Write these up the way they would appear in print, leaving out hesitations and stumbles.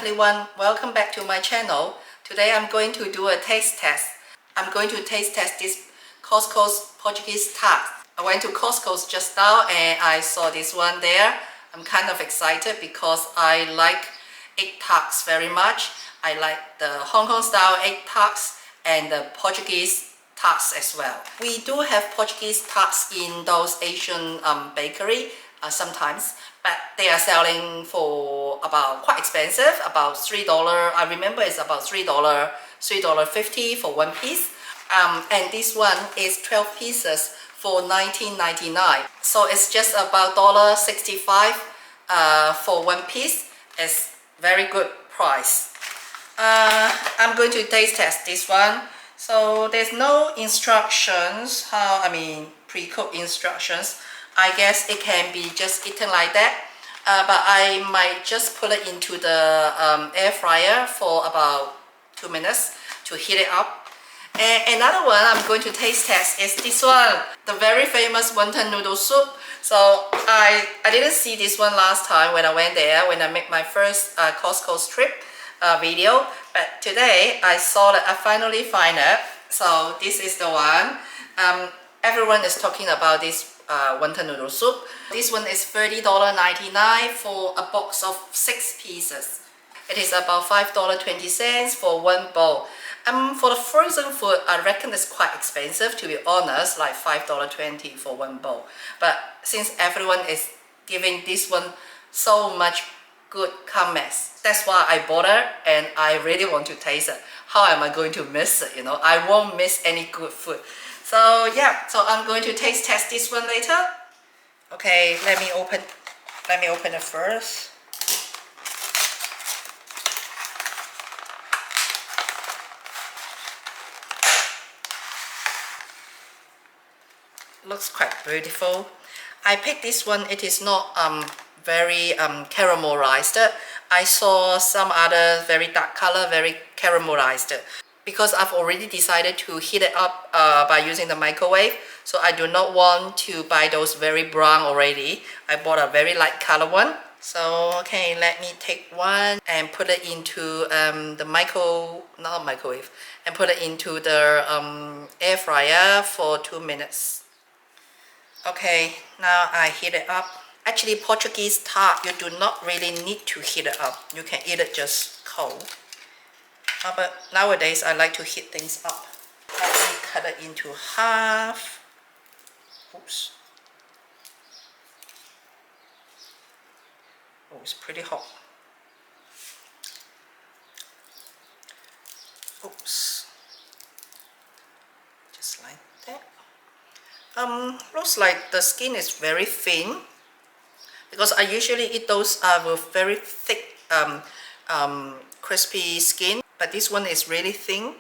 everyone, welcome back to my channel. Today I'm going to do a taste test. I'm going to taste test this Costco's Portuguese Tart. I went to Costco's just now and I saw this one there. I'm kind of excited because I like egg tarts very much. I like the Hong Kong style egg tarts and the Portuguese tarts as well. We do have Portuguese tarts in those Asian bakery sometimes, but they are selling for about quite expensive, about $3. I remember it's about $3.50 for one piece. And this one is 12 pieces for $19.99. So it's just about $1.65 for one piece. It's very good price. I'm going to taste test this one. So there's no instructions, pre-cooked instructions. I guess it can be just eaten like that. But I might just put it into the air fryer for about 2 minutes to heat it up. And another one I'm going to taste test is this one, the very famous Wonton noodle soup. So I didn't see this one last time when I went there, when I made my first Costco trip video. But today I saw that I finally find it. So this is the one. Everyone is talking about this Wonton noodle soup. This one is $30.99 for a box of 6 pieces. It is about $5.20 for one bowl. For the frozen food, I reckon it's quite expensive, to be honest, like $5.20 for one bowl. But since everyone is giving this one so much good comments, that's why I bought it and I really want to taste it. How am I going to miss it? I won't miss any good food. So yeah, so I'm going to taste test this one later. Okay, let me open it first. Looks quite beautiful. I picked this one. It is not very caramelized. I saw some other very dark color, very caramelized. Because I've already decided to heat it up by using the microwave, so I do not want to buy those very brown already. I bought a very light color one. So okay, let me take one and put it into the microwave, and put it into the air fryer for 2 minutes. Okay, now I heat it up. Actually, Portuguese tart, you do not really need to heat it up. You can eat it just cold. But nowadays I like to heat things up. Let me cut it into half. Oops. Oh, it's pretty hot. Oops. Just like that. Looks like the skin is very thin, because I usually eat those with very thick crispy skin. But this one is really thin.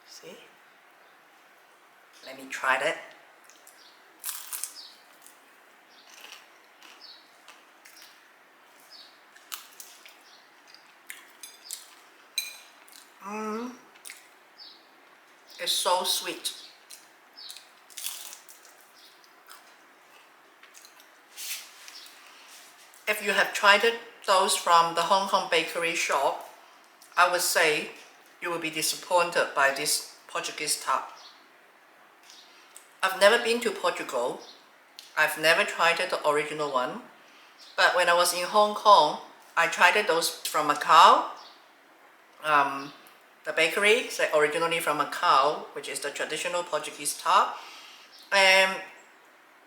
See? Let me try that. It's so sweet. If you have tried those from the Hong Kong bakery shop, I would say you will be disappointed by this Portuguese tart. I've never been to Portugal. I've never tried the original one. But when I was in Hong Kong, I tried those from Macau. The bakery is originally from Macau, which is the traditional Portuguese tart. And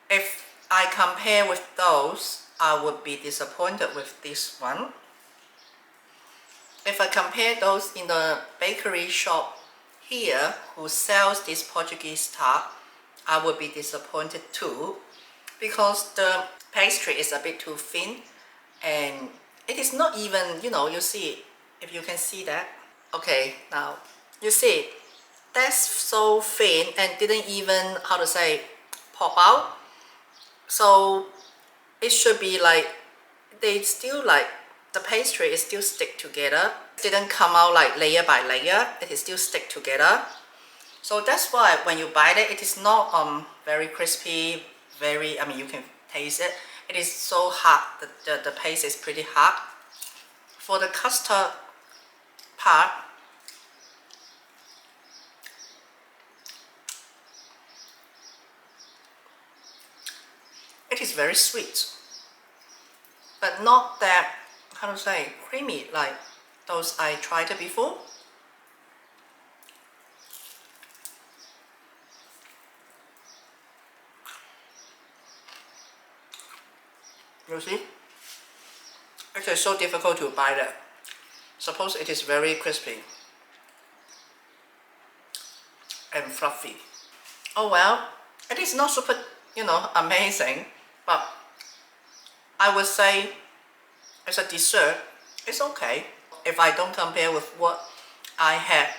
if I compare with those, I would be disappointed with this one. If I compare those in the bakery shop here who sells this Portuguese tart, I would be disappointed too, because the pastry is a bit too thin, and it is not even, you see, if you can see that. Okay, now you see that's so thin and didn't even, pop out. So it should be like, the pastry is still stick together. It didn't come out like layer by layer. It is still stick together. So that's why when you bite it, it is not very crispy, you can taste it. It is so hard. The paste is pretty hard. For the custard part, it is very sweet, but not that, how to say, creamy like those I tried it before. You see, it is so difficult to bite it. Suppose it is very crispy and fluffy. Oh well, it is not super, amazing, but I would say as a dessert, it's okay. If I don't compare with what I had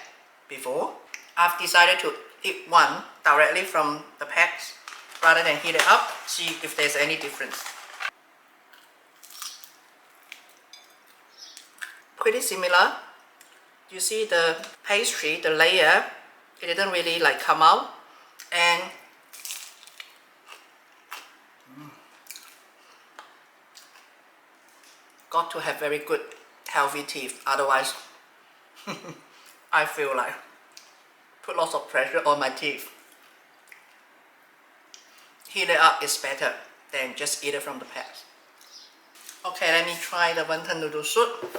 before, I've decided to eat one directly from the packs rather than heat it up, see if there's any difference. Pretty similar. You see the pastry, the layer, it didn't really like come out, and got to have very good healthy teeth, otherwise I feel like put lots of pressure on my teeth. Heat it up is better than just eat it from the packs. Okay, let me try the wonton noodle soup.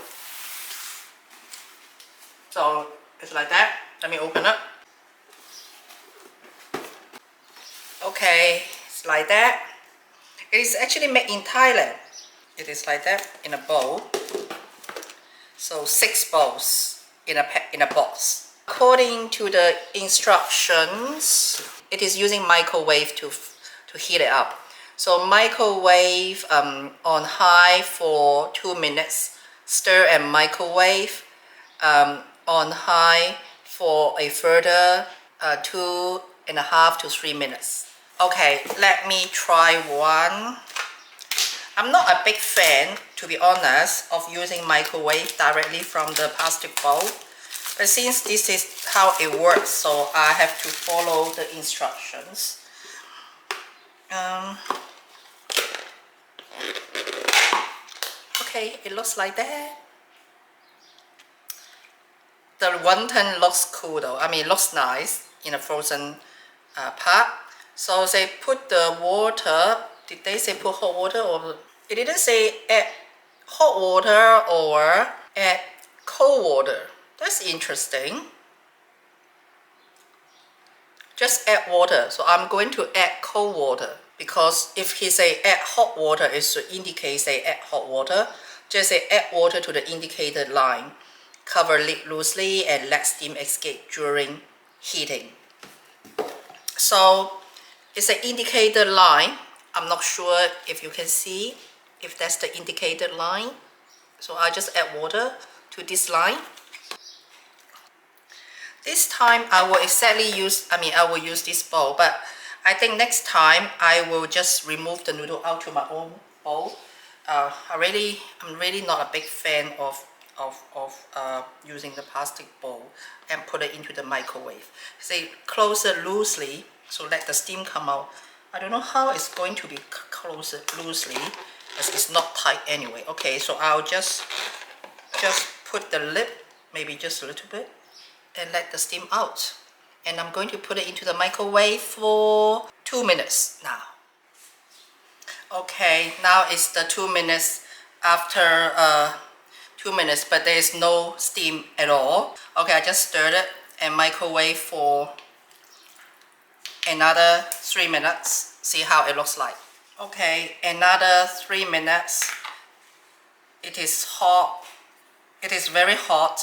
So it's like that. Let me open it. Okay, it's like that. It is actually made in Thailand. It is like that in a bowl. So 6 bowls in a box. According to the instructions, it is using microwave to heat it up. So microwave on high for 2 minutes. Stir and microwave on high for a further 2.5 to 3 minutes. Okay, let me try one. I'm not a big fan, to be honest, of using microwave directly from the plastic bowl. But since this is how it works, so I have to follow the instructions. Okay, it looks like that. The wonton looks cool though. I mean, it looks nice in a frozen part. So they put the water. Did they say put hot water, or it didn't say add hot water or add cold water? That's interesting. Just add water. So I'm going to add cold water, because if he say add hot water, it should indicate say add hot water. Just say add water to the indicated line. Cover lid loosely and let steam escape during heating. So it's an indicated line. I'm not sure if you can see if that's the indicated line. So I just add water to this line. This time I will I will use this bowl, but I think next time I will just remove the noodle out to my own bowl. I'm really not a big fan of using the plastic bowl and put it into the microwave. Say close it loosely, so let the steam come out. I don't know how it's going to be closed loosely, as it's not tight anyway. Okay, so I'll just put the lid, maybe just a little bit, and let the steam out. And I'm going to put it into the microwave for 2 minutes now. Okay, now it's the 2 minutes after 2 minutes, but there is no steam at all. Okay, I just stirred it and microwave for another 3 minutes. See how it looks like. Okay, another 3 minutes. It is hot. It is very hot,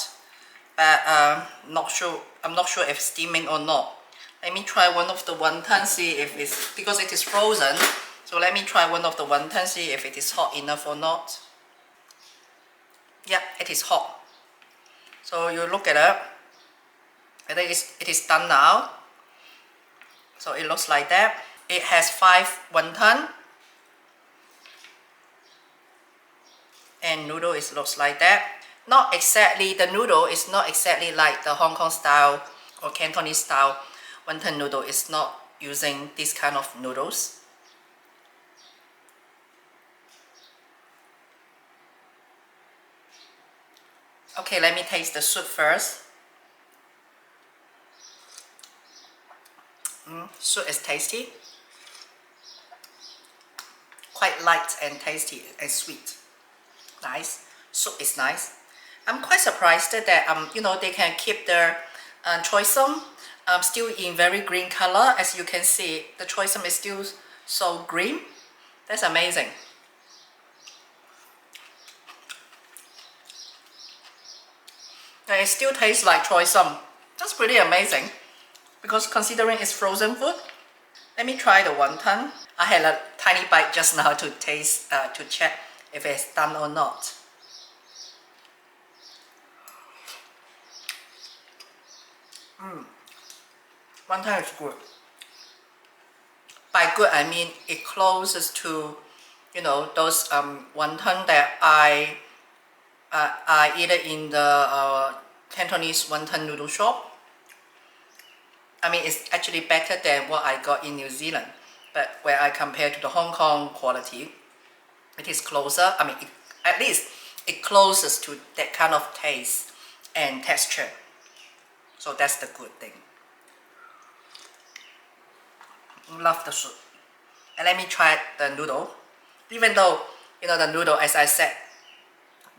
but I'm not sure if it's steaming or not. Let me try one of the wonton, see if it's, because it is frozen. So let me try one of the wonton, see if it is hot enough or not. Yeah, it is hot. So you look at it. It is done now. So it looks like that. It has 5 wonton. And noodle looks like that. Not exactly, the noodle is not exactly like the Hong Kong style or Cantonese style wonton noodle. It's not using this kind of noodles. Okay, let me taste the soup first. Soup is tasty. Quite light and tasty and sweet. Nice. Soup is nice. I'm quite surprised that you know, they can keep their choysum still in very green color. As you can see, the choysum is still so green. That's amazing. And it still tastes like choysum. That's pretty amazing. Because considering it's frozen food. Let me try the wonton. I had a tiny bite just now to taste, to check if it's done or not. Wonton is good. By good, I mean it closes to, you know, those wonton that I eat it in the Cantonese wonton noodle shop. I mean, it's actually better than what I got in New Zealand, but where I compare to the Hong Kong quality, it is closer. I mean, at least it closes to that kind of taste and texture. So that's the good thing. Love the soup. And let me try the noodle. Even though, you know, the noodle, as I said,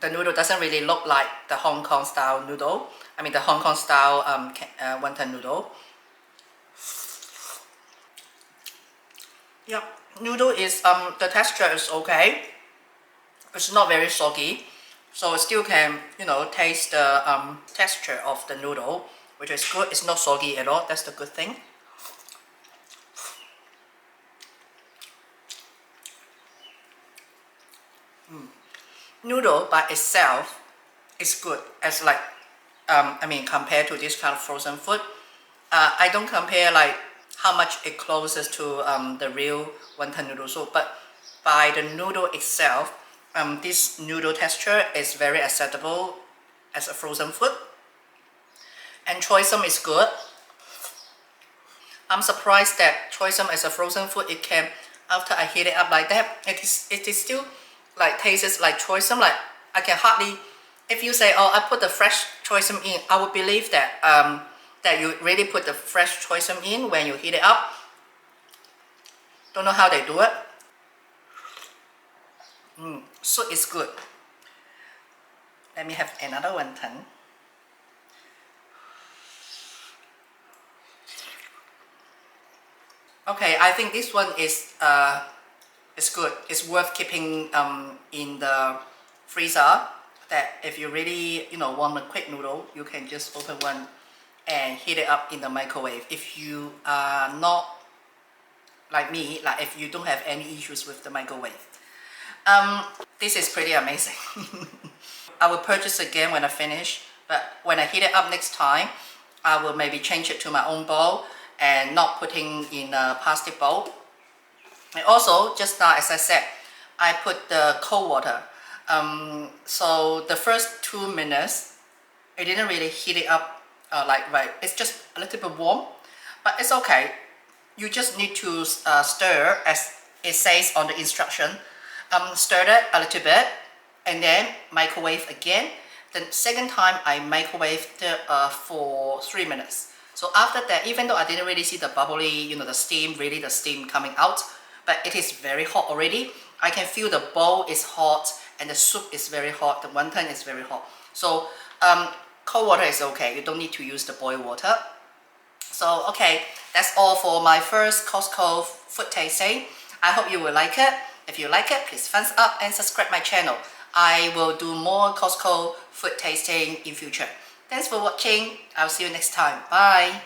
the noodle doesn't really look like the Hong Kong style noodle. I mean, the Hong Kong style wonton noodle. Yeah, noodle is, the texture is okay. It's not very soggy. So it still can, you know, taste the texture of the noodle, which is good. It's not soggy at all. That's the good thing. Noodle by itself is good as like, I mean, compared to this kind of frozen food. I don't compare like how much it closes to the real wonton noodle soup, but by the noodle itself, this noodle texture is very acceptable as a frozen food. And choysum is good. I'm surprised that choysum as a frozen food, it can, after I heat it up like that, it is still like tastes like choysum. Like I can hardly, if you say, oh, I put the fresh choysum in, I would believe that that you really put the fresh choysum in when you heat it up. Don't know how they do it. Soup is good. Let me have another wonton. Okay, I think this one is good. It's worth keeping in the freezer. That if you really, you know, want a quick noodle, you can just open one and heat it up in the microwave. If you are not like me, like if you don't have any issues with the microwave, this is pretty amazing. I will purchase again when I finish, but when I heat it up next time, I will maybe change it to my own bowl and not putting in a plastic bowl. And also, just now, as I said, I put the cold water. So the first 2 minutes, it didn't really heat it up right. It's just a little bit warm, but it's okay. You just need to stir, as it says on the instruction. Stir it a little bit, and then microwave again. The second time I microwaved for 3 minutes. So after that, even though I didn't really see the bubbly, you know, the steam coming out, but it is very hot already. I can feel the bowl is hot and the soup is very hot. The wonton is very hot. So cold water is okay. You don't need to use the boiled water. So okay, that's all for my first Costco food tasting. I hope you will like it. If you like it, please thumbs up and subscribe my channel. I will do more Costco food tasting in future. Thanks for watching. I'll see you next time. Bye.